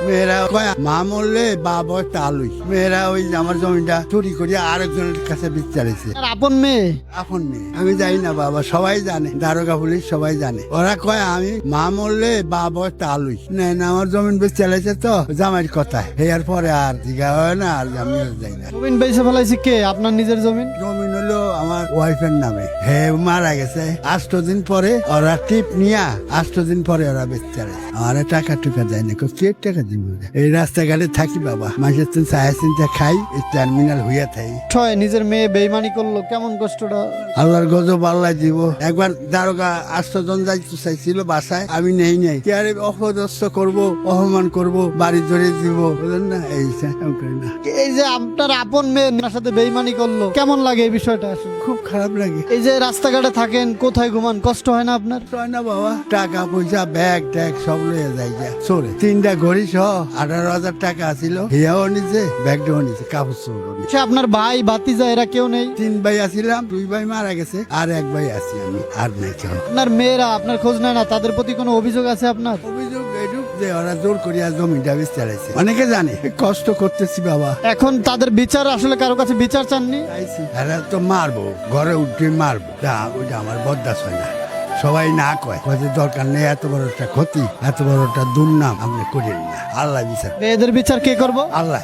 মেয়েরা কয় মা মরলে বাবা তালুই। মেয়েরা ওই আমার জমিটা চুরি করে আরেকজনের কাছে বিচারেছে। আর আপন মেয়ে এখন মেয়ে আমি যাই না বাবা, সবাই জানে, দারোগা পুলিশ সবাই জানে। ওরা কয় আমি মা মরলে বাবা তালুই। না আমার জমিন বেশ চালাইছে তো জামাইয়ের কথায়, এর পরে আর জিগা হয় না, আর আমি যাই না। জমিন বেচে ফেলাইছে কে? আপনার নিজের জমিন? জমিন হলো আমার ওয়াইফের নামে, হে মারা গেছে 8 দিন পরে। ওরা টিপ নিয়া 8 দিন পরে ওরা বেচারে আমার টাকা টুকা যায় না, কে টাকা দিব? এই রাস্তাঘাটে থাকি বাবা, মাসের দিন চায় চিন্তা খাই, টার্মিনাল হইয়া থাকি। নিজের মেয়ে বেইমানি করলো, কেমন কষ্টটা? আল্লাহর গজব আল্লাহ দিব। একবার দারোগা 8 জন যাইতে চাইছিল বাসায়, আমি নেই নাই, কে আরে অপদস্থ করবো, অপমান করবো, বাড়ি ধরে দিব, বুঝলেন না? এই না, এই যে আপনার আপন মেয়ে আপনার সাথে বেইমানি করলো, কেমন লাগে এই বিষয়টা? আসলে খুব খারাপ লাগে। এই যে রাস্তাঘাটে থাকেন, কোথায় ঘুমান, কষ্ট হয় না আপনার? হয় না বাবা, টাকা পয়সা ব্যাগ ট্যাগ সব লইয়া যাই যা চলে। 3টা ঘড়ি সহ 18,000 টাকা আছিল, হিয়াও নিছে, ব্যাগটাও নিছে, কাপড় চোপড় নিছে। সে আপনার ভাই ভাতিজা এরা কেউ নেই? 3 ভাই আছিলাম, 2 ভাই মারা গেছে, আর 1 ভাই আছি আমি, আর নাই কেউ। আপনার মেয়েরা আপনার খোঁজ নেয় না? তাদের প্রতি কোনো অভিযোগ আছে আপনার? অভিযোগ এটুক যে ওরা জোর করিয়া জমিটা বেশ চালাইছে। অনেকে জানে কষ্ট করতেছি বাবা। এখন তাদের বিচার আসলে কারো কাছে বিচার চাননি? চাইছি, এরা তো মারবো, ঘরে উঠে মারবো, ওইটা আমার বরদাস্ত হয় না। সবাই না কয় যে দরকার নেই, এত বড় একটা ক্ষতি, এত বড় একটা দুর্নাম আপনি করেন না। আল্লাহ বিচার, এদের বিচার কে করবো? আল্লাহ।